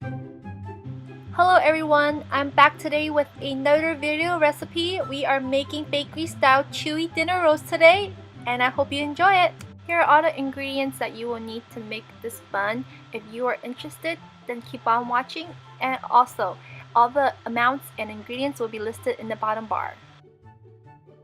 Hello everyone, I'm back today with another video recipe. We are making bakery style chewy dinner rolls today, and I hope you enjoy it. Here are all the ingredients that you will need to make this bun. If you are interested, then keep on watching, and also all the amounts and ingredients will be listed in the bottom bar.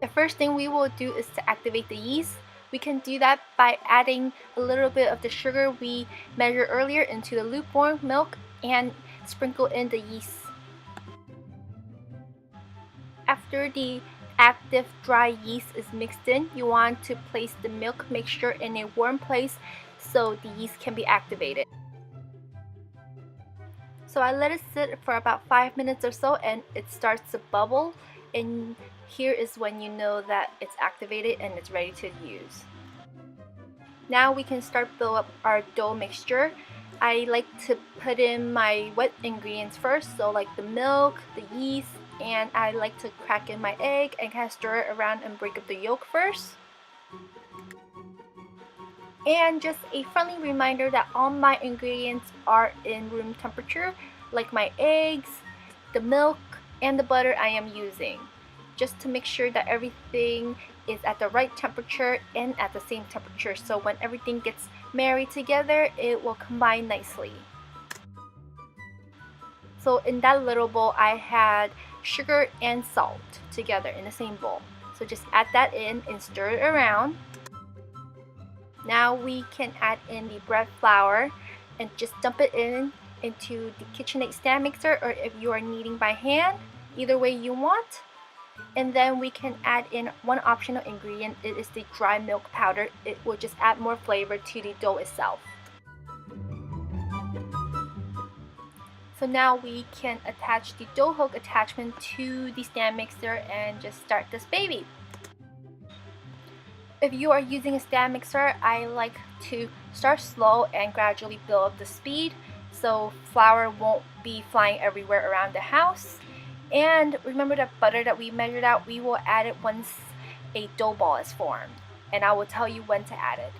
The first thing we will do is to activate the yeast. We can do that by adding a little bit of the sugar we measured earlier into the lukewarm milk and sprinkle in the yeast. After the active dry yeast is mixed in, you want to place the milk mixture in a warm place so the yeast can be activated. So I let it sit for about 5 minutes or so and it starts to bubble, and here is when you know that it's activated and it's ready to use. Now we can start build up our dough mixture. I like to put in my wet ingredients first, so like the milk, the yeast, and I like to crack in my egg and kind of stir it around and break up the yolk first. And just a friendly reminder that all my ingredients are in room temperature, like my eggs, the milk, and the butter I am using, just to make sure that everything is at the right temperature and at the same temperature, so when everything gets married together, it will combine nicely. So in that little bowl, I had sugar and salt together in the same bowl. So just add that in and stir it around. Now we can add in the bread flour and just dump it into the KitchenAid stand mixer, or if you are kneading by hand, either way you want. And then we can add in one optional ingredient. It is the dry milk powder. It will just add more flavor to the dough itself. So now we can attach the dough hook attachment to the stand mixer and just start this baby. If you are using a stand mixer, I like to start slow and gradually build up the speed so flour won't be flying everywhere around the house. And remember that butter that we measured out, we will add it once a dough ball is formed, and I will tell you when to add it.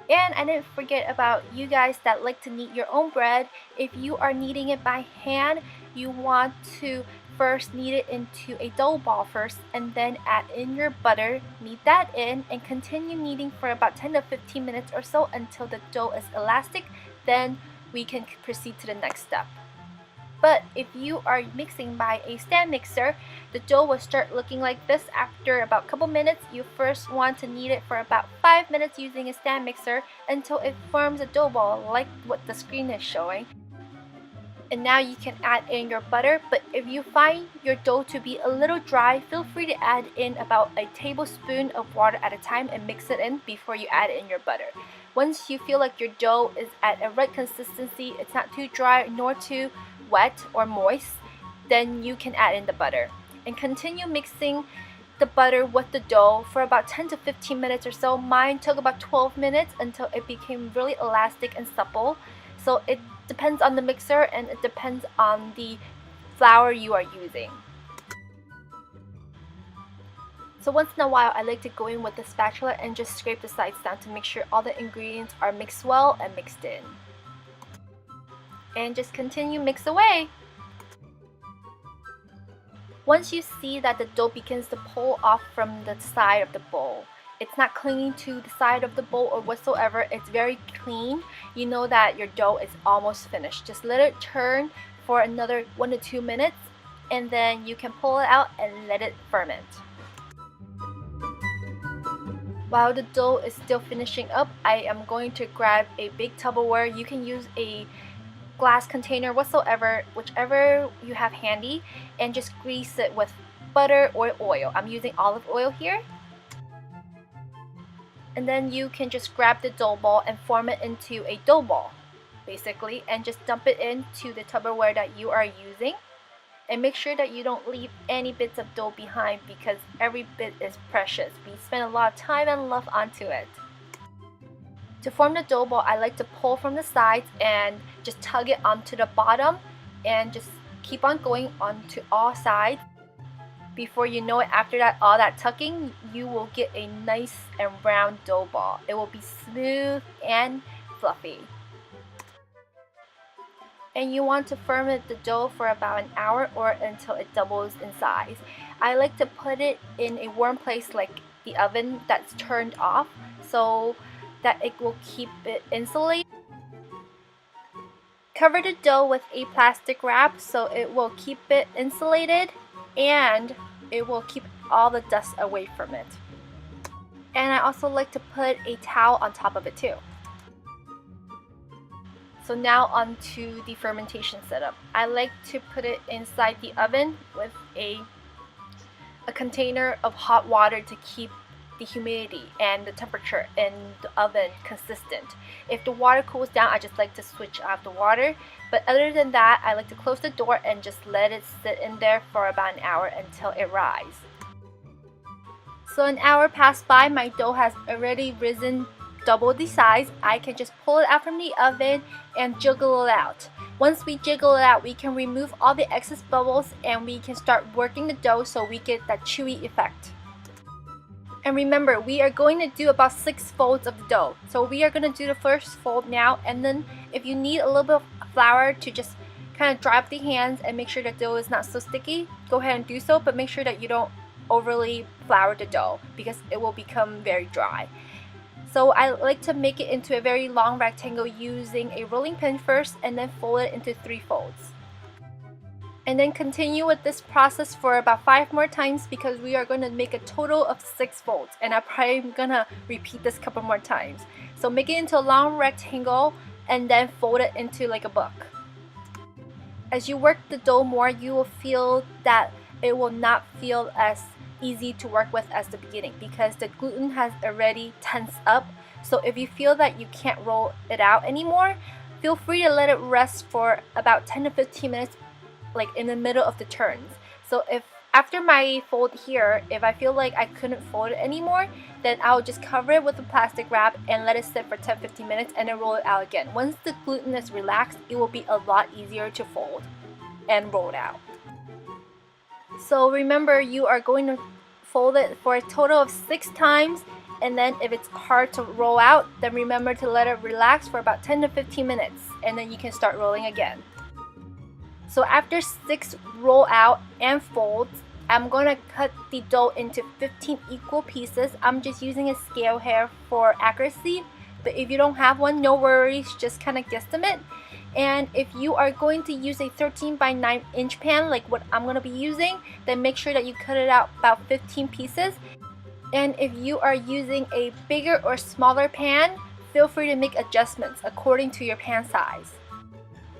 And I didn't forget about you guys that like to knead your own bread. If you are kneading it by hand, you want to first knead it into a dough ball first, and then add in your butter, knead that in, and continue kneading for about 10 to 15 minutes or so until the dough is elastic. Then we can proceed to the next step. But if you are mixing by a stand mixer, the dough will start looking like this after about a couple minutes. You first want to knead it for about 5 minutes using a stand mixer until it forms a dough ball like what the screen is showing. And now you can add in your butter, but if you find your dough to be a little dry, feel free to add in about a tablespoon of water at a time and mix it in before you add in your butter. Once you feel like your dough is at a right consistency, it's not too dry nor too wet or moist, then you can add in the butter. And continue mixing the butter with the dough for about 10 to 15 minutes or so. Mine took about 12 minutes until it became really elastic and supple. So it depends on the mixer and it depends on the flour you are using. So once in a while, I like to go in with the spatula and just scrape the sides down to make sure all the ingredients are mixed well and mixed in. And just continue mix away. Once you see that the dough begins to pull off from the side of the bowl, it's not clinging to the side of the bowl or whatsoever, it's very clean, you know that your dough is almost finished. Just let it turn for another 1 to 2 minutes, and then you can pull it out and let it ferment. While the dough is still finishing up, I am going to grab a big Tupperware. You can use a glass container whatsoever, whichever you have handy, and just grease it with butter or oil. I'm using olive oil here. And then you can just grab the dough ball and form it into a dough ball, basically, and just dump it into the Tupperware that you are using. And make sure that you don't leave any bits of dough behind, because every bit is precious. We spend a lot of time and love onto it. To form the dough ball, I like to pull from the sides and just tug it onto the bottom and just keep on going onto all sides. Before you know it, after that, all that tucking, you will get a nice and round dough ball. It will be smooth and fluffy. and you want to ferment the dough for about an hour or until it doubles in size. I like to put it in a warm place like the oven that's turned off so that it will keep it insulated. Cover the dough with a plastic wrap so it will keep it insulated and it will keep all the dust away from it. And I also like to put a towel on top of it too. So now onto the fermentation setup. I like to put it inside the oven with a container of hot water to keep the humidity and the temperature in the oven consistent. If the water cools down, I just like to switch out the water. But other than that, I like to close the door and just let it sit in there for about an hour until it rises. So an hour passed by, my dough has already risen double the size. I can just pull it out from the oven and jiggle it out. Once we jiggle it out, we can remove all the excess bubbles and we can start working the dough so we get that chewy effect. And remember, we are going to do about 6 folds of the dough. So we are going to do the first fold now, and then if you need a little bit of flour to just kind of dry up the hands and make sure the dough is not so sticky, go ahead and do so, but make sure that you don't overly flour the dough because it will become very dry. So I like to make it into a very long rectangle using a rolling pin first and then fold it into 3 folds. And then continue with this process for about 5 more times because we are going to make a total of 6 folds, and I'm probably going to repeat this a couple more times. So make it into a long rectangle and then fold it into like a book. As you work the dough more, you will feel that it will not feel as easy to work with as the beginning because the gluten has already tensed up. So if you feel that you can't roll it out anymore, feel free to let it rest for about 10 to 15 minutes, like in the middle of the turns. So if after my fold here, if I feel like I couldn't fold it anymore, then I'll just cover it with a plastic wrap and let it sit for 10-15 minutes and then roll it out again. Once the gluten is relaxed, it will be a lot easier to fold and roll it out. So remember, you are going to fold it for a total of 6 times, and then if it's hard to roll out, then remember to let it relax for about 10 to 15 minutes and then you can start rolling again. So after 6 roll out and folds, I'm going to cut the dough into 15 equal pieces. I'm just using a scale here for accuracy, but if you don't have one, no worries, just kind of guesstimate. And if you are going to use a 13 by 9 inch pan like what I'm going to be using, then make sure that you cut it out about 15 pieces. And if you are using a bigger or smaller pan, feel free to make adjustments according to your pan size.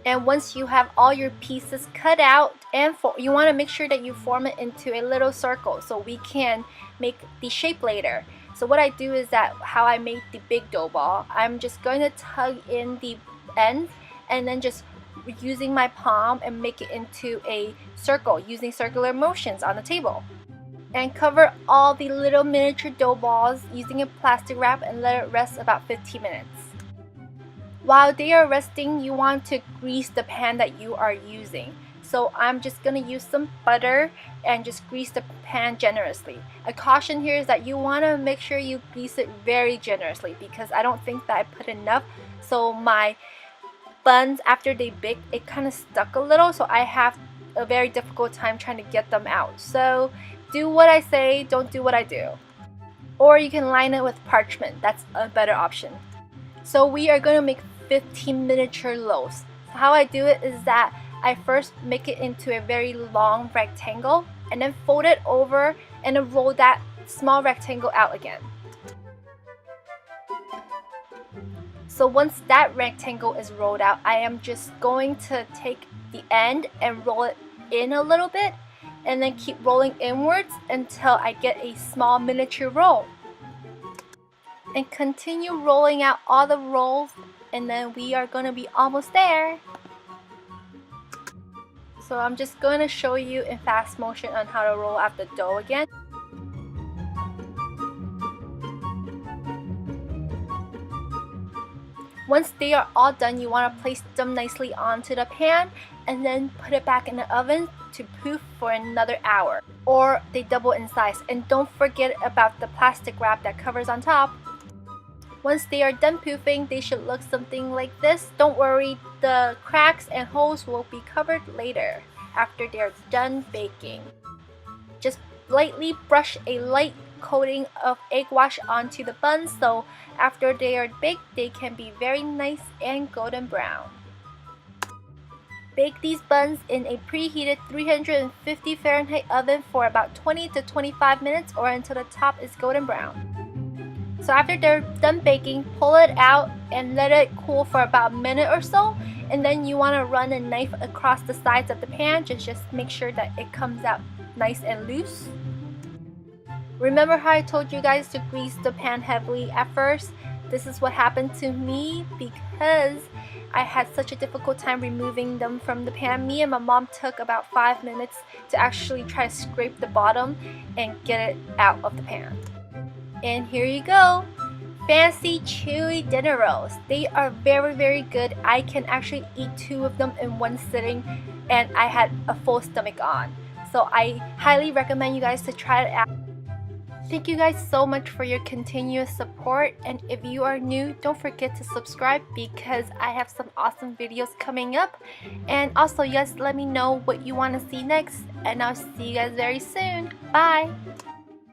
And once you have all your pieces cut out and you want to make sure that you form it into a little circle so we can make the shape later. So what I do is that how I made the big dough ball, I'm just going to tug in the ends and then just using my palm and make it into a circle using circular motions on the table. And cover all the little miniature dough balls using a plastic wrap and let it rest about 15 minutes. While they are resting, you want to grease the pan that you are using. So I'm just going to use some butter and just grease the pan generously. A caution here is that you want to make sure you grease it very generously because I don't think that I put enough. So my buns, after they baked, it kind of stuck a little, so I have a very difficult time trying to get them out. So do what I say, don't do what I do. Or you can line it with parchment, that's a better option. So we are going to make 15 miniature loaves. So how I do it is that I first make it into a very long rectangle and then fold it over and then roll that small rectangle out again. So once that rectangle is rolled out, I am just going to take the end and roll it in a little bit and then keep rolling inwards until I get a small miniature roll. And continue rolling out all the rolls, and then we are going to be almost there. So I'm just going to show you in fast motion on how to roll out the dough again. Once they are all done, you want to place them nicely onto the pan and then put it back in the oven to poof for another hour, or they double in size. And don't forget about the plastic wrap that covers on top. Once they are done poofing, they should look something like this. Don't worry, the cracks and holes will be covered later after they're done baking. Just lightly brush a light coating of egg wash onto the buns so after they are baked they can be very nice and golden brown. Bake these buns in a preheated 350 Fahrenheit oven for about 20 to 25 minutes or until the top is golden brown. So after they're done baking, pull it out and let it cool for about a minute or so, and then you want to run a knife across the sides of the pan to just make sure that it comes out nice and loose. Remember how I told you guys to grease the pan heavily at first? This is what happened to me because I had such a difficult time removing them from the pan. Me and my mom took about 5 minutes to actually try to scrape the bottom and get it out of the pan. And here you go! Fancy chewy dinner rolls. They are very good. I can actually eat 2 of them in one sitting and I had a full stomach on. So I highly recommend you guys to try it out. Thank you guys so much for your continuous support, and if you are new, don't forget to subscribe because I have some awesome videos coming up. And also you guys let me know what you want to see next, and I'll see you guys very soon. Bye!